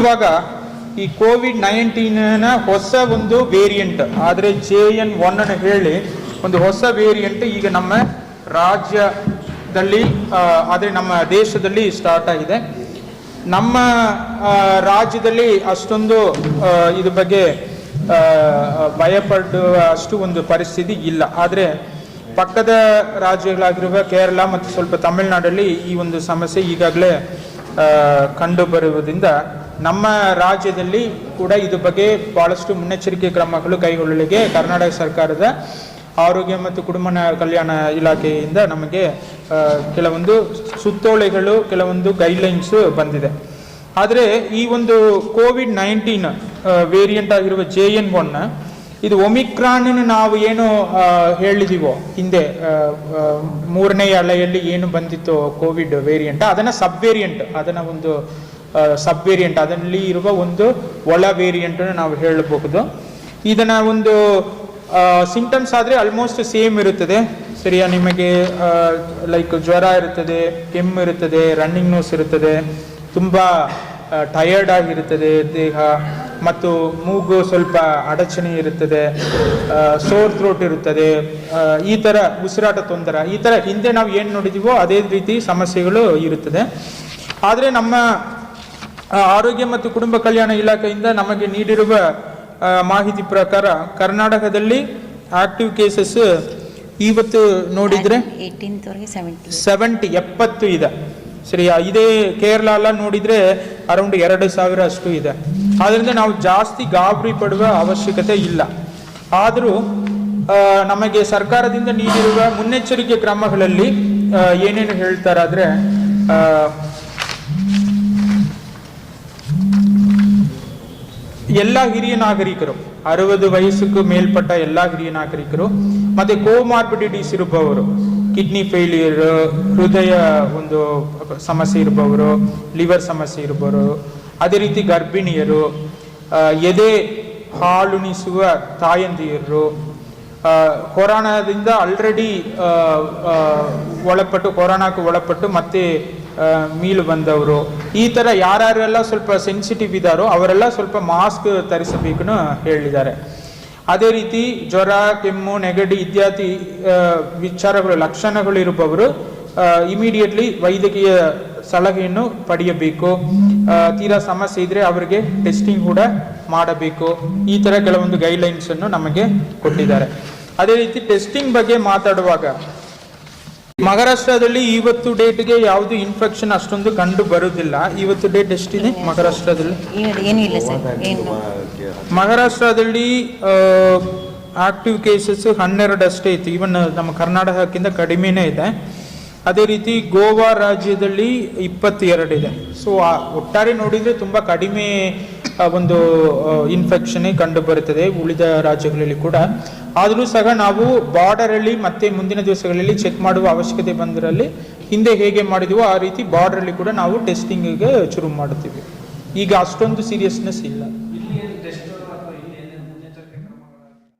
ಇವಾಗ ಈ ಕೋವಿಡ್-19 ಹೊಸ ಒಂದು ವೇರಿಯಂಟ್ ಆದರೆ JN1 ಅನ್ನು ಹೇಳಿ ಒಂದು ಹೊಸ ವೇರಿಯಂಟ್ ಈಗ ನಮ್ಮ ರಾಜ್ಯದಲ್ಲಿ ಆದರೆ ನಮ್ಮ ದೇಶದಲ್ಲಿ ಸ್ಟಾರ್ಟ್ ಆಗಿದೆ. ನಮ್ಮ ರಾಜ್ಯದಲ್ಲಿ ಅಷ್ಟೊಂದು ಇದ್ರ ಬಗ್ಗೆ ಭಯಪಡುವ ಅಷ್ಟು ಒಂದು ಪರಿಸ್ಥಿತಿ ಇಲ್ಲ. ಆದರೆ ಪಕ್ಕದ ರಾಜ್ಯಗಳಾಗಿರುವ ಕೇರಳ ಮತ್ತು ಸ್ವಲ್ಪ ತಮಿಳುನಾಡಲ್ಲಿ ಈ ಒಂದು ಸಮಸ್ಯೆ ಈಗಾಗಲೇ ಕಂಡು ಬರುವುದರಿಂದ ನಮ್ಮ ರಾಜ್ಯದಲ್ಲಿ ಕೂಡ ಇದ್ರ ಬಗ್ಗೆ ಬಹಳಷ್ಟು ಮುನ್ನೆಚ್ಚರಿಕೆ ಕ್ರಮಗಳು ಕೈಗೊಳ್ಳಲಿಕ್ಕೆ ಕರ್ನಾಟಕ ಸರ್ಕಾರದ ಆರೋಗ್ಯ ಮತ್ತು ಕುಟುಂಬ ಕಲ್ಯಾಣ ಇಲಾಖೆಯಿಂದ ನಮಗೆ ಕೆಲವೊಂದು ಸುತ್ತೋಲೆಗಳು, ಕೆಲವೊಂದು ಗೈಡ್ಲೈನ್ಸ್ ಬಂದಿದೆ. ಆದರೆ ಈ ಒಂದು ಕೋವಿಡ್-19 ವೇರಿಯಂಟ್ ಆಗಿರುವ JN1 ಇದು ಒಮಿಕ್ರಾನ್ ನಾವು ಏನು ಹೇಳಿದೀವೋ ಹಿಂದೆ 3ನೇ ಅಲೆಯಲ್ಲಿ ಏನು ಬಂದಿತ್ತು ಕೋವಿಡ್ ವೇರಿಯಂಟ್, ಅದನ್ನ ಸಬ್ ವೇರಿಯಂಟ್, ಅದನ್ನ ಒಂದು ಸಬ್ ವೇರಿಯಂಟ್, ಅದರಲ್ಲಿ ಇರುವ ಒಂದು ಒಳ ವೇರಿಯಂಟ್ ನಾವು ಹೇಳಬಹುದು. ಇದನ್ನ ಒಂದು ಸಿಂಟಮ್ಸ್ ಆದರೆ ಆಲ್ಮೋಸ್ಟ್ ಸೇಮ್ ಇರುತ್ತದೆ. ಸರಿಯಾ, ನಿಮಗೆ ಲೈಕ್ ಜ್ವರ ಇರುತ್ತದೆ, ಕೆಮ್ಮು ಇರುತ್ತದೆ, ರನ್ನಿಂಗ್ ನೋಸ್ ಇರುತ್ತದೆ, ತುಂಬ ಟಯರ್ಡ್ ಆಗಿರುತ್ತದೆ ದೇಹ, ಮತ್ತು ಮೂಗು ಸ್ವಲ್ಪ ಅಡಚಣೆ ಇರುತ್ತದೆ, ಸೋರ್ ಥ್ರೋಟ್ ಇರುತ್ತದೆ, ಈ ಥರ ಉಸಿರಾಟ ತೊಂದರೆ, ಈ ಥರ ಹಿಂದೆ ನಾವು ಏನು ನೋಡಿದೀವೋ ಅದೇ ರೀತಿ ಸಮಸ್ಯೆಗಳು ಇರುತ್ತದೆ. ಆದರೆ ನಮ್ಮ ಆರೋಗ್ಯ ಮತ್ತು ಕುಟುಂಬ ಕಲ್ಯಾಣ ಇಲಾಖೆಯಿಂದ ನಮಗೆ ನೀಡಿರುವ ಮಾಹಿತಿ ಪ್ರಕಾರ ಕರ್ನಾಟಕದಲ್ಲಿ ಆಕ್ಟಿವ್ ಕೇಸಸ್ ಇವತ್ತು ನೋಡಿದರೆ 70 ಇದೆ. ಸರಿಯಾ, ಇದೇ ಕೇರಳ ಎಲ್ಲ ನೋಡಿದರೆ ಅರೌಂಡ್ 2,000 ಅಷ್ಟು ಇದೆ. ಆದ್ದರಿಂದ ನಾವು ಜಾಸ್ತಿ ಗಾಬರಿ ಪಡುವ ಅವಶ್ಯಕತೆ ಇಲ್ಲ. ಆದರೂ ನಮಗೆ ಸರ್ಕಾರದಿಂದ ನೀಡಿರುವ ಮುನ್ನೆಚ್ಚರಿಕೆ ಕ್ರಮಗಳಲ್ಲಿ ಏನೇನು ಹೇಳ್ತಾರಾದ್ರೆ, ಎಲ್ಲ ಹಿರಿಯ ನಾಗರಿಕರು, 60 ವಯಸ್ಸಿಗೂ ಮೇಲ್ಪಟ್ಟ ಎಲ್ಲ ಹಿರಿಯ ನಾಗರಿಕರು, ಮತ್ತೆ ಕೋಮಾರ್ಬಿಡಿಟೀಸ್ ಇರುವವರು, ಕಿಡ್ನಿ ಫೇಲ್ಯೂರ್, ಹೃದಯ ಒಂದು ಸಮಸ್ಯೆ ಇರುವವರು, ಲಿವರ್ ಸಮಸ್ಯೆ ಇರುವವರು, ಅದೇ ರೀತಿ ಗರ್ಭಿಣಿಯರು, ಎದೆ ಹಾಲುಣಿಸುವ ತಾಯಂದಿಯರು, ಕೊರೋನಾದಿಂದ ಆಲ್ರೆಡಿ ಕೊರೋನಾಕ್ಕೆ ಒಳಪಟ್ಟು ಮತ್ತೆ ಮೀಲು ಬಂದವರು, ಈ ಥರ ಯಾರ್ಯಾರೆಲ್ಲ ಸ್ವಲ್ಪ ಸೆನ್ಸಿಟಿವ್ ಇದ್ದಾರೋ ಅವರೆಲ್ಲ ಸ್ವಲ್ಪ ಮಾಸ್ಕ್ ಧರಿಸಬೇಕು ಹೇಳಿದ್ದಾರೆ. ಅದೇ ರೀತಿ ಜ್ವರ, ಕೆಮ್ಮು, ನೆಗಡಿ ಇತ್ಯಾದಿ ವಿಚಾರಗಳು, ಲಕ್ಷಣಗಳು ಇರುವವರು ಇಮಿಡಿಯೇಟ್ಲಿ ವೈದ್ಯಕೀಯ ಸಲಹೆಯನ್ನು ಪಡೆಯಬೇಕು. ತೀರಾ ಸಮಸ್ಯೆ ಇದ್ರೆ ಅವರಿಗೆ ಟೆಸ್ಟಿಂಗ್ ಕೂಡ ಮಾಡಬೇಕು. ಈ ಥರ ಕೆಲವೊಂದು ಗೈಡ್ಲೈನ್ಸ್ ಅನ್ನು ನಮಗೆ ಕೊಟ್ಟಿದ್ದಾರೆ. ಅದೇ ರೀತಿ ಟೆಸ್ಟಿಂಗ್ ಬಗ್ಗೆ ಮಾತಾಡುವಾಗ ಮಹಾರಾಷ್ಟ್ರದಲ್ಲಿ ಇವತ್ತು ಡೇಟ್ಗೆ ಯಾವುದು ಇನ್ಫೆಕ್ಷನ್ ಅಷ್ಟೊಂದು ಕಂಡು ಬರುವುದಿಲ್ಲ. ಇವತ್ತು ಡೇಟ್ ಎಷ್ಟಿದೆ ಮಹಾರಾಷ್ಟ್ರದಲ್ಲಿ? ಮಹಾರಾಷ್ಟ್ರದಲ್ಲಿ ಆಕ್ಟಿವ್ ಕೇಸಸ್ 12 ಅಷ್ಟೇ ಇತ್ತು. ಈವನ್ ನಮ್ಮ ಕರ್ನಾಟಕಕ್ಕಿಂತ ಕಡಿಮೆನೇ ಇದೆ. ಅದೇ ರೀತಿ ಗೋವಾ ರಾಜ್ಯದಲ್ಲಿ 22 ಇದೆ. ಸೊ ಒಟ್ಟಾರೆ ನೋಡಿದರೆ ತುಂಬ ಕಡಿಮೆ ಒಂದು ಇನ್ಫೆಕ್ಷನ್ ಕಂಡು ಬರುತ್ತದೆ ಉಳಿದ ರಾಜ್ಯಗಳಲ್ಲಿ ಕೂಡ. ಆದರೂ ಸಹ ನಾವು ಬಾರ್ಡರಲ್ಲಿ ಮತ್ತೆ ಮುಂದಿನ ದಿವಸಗಳಲ್ಲಿ ಚೆಕ್ ಮಾಡುವ ಅವಶ್ಯಕತೆ ಬಂದಿರಲ್ಲಿ ಹಿಂದೆ ಹೇಗೆ ಮಾಡಿದೀವೋ ಆ ರೀತಿ ಬಾರ್ಡರಲ್ಲಿ ಕೂಡ ನಾವು ಟೆಸ್ಟಿಂಗಿಗೆ ಶುರು ಮಾಡುತ್ತೀವಿ. ಈಗ ಅಷ್ಟೊಂದು ಸೀರಿಯಸ್ನೆಸ್ ಇಲ್ಲ.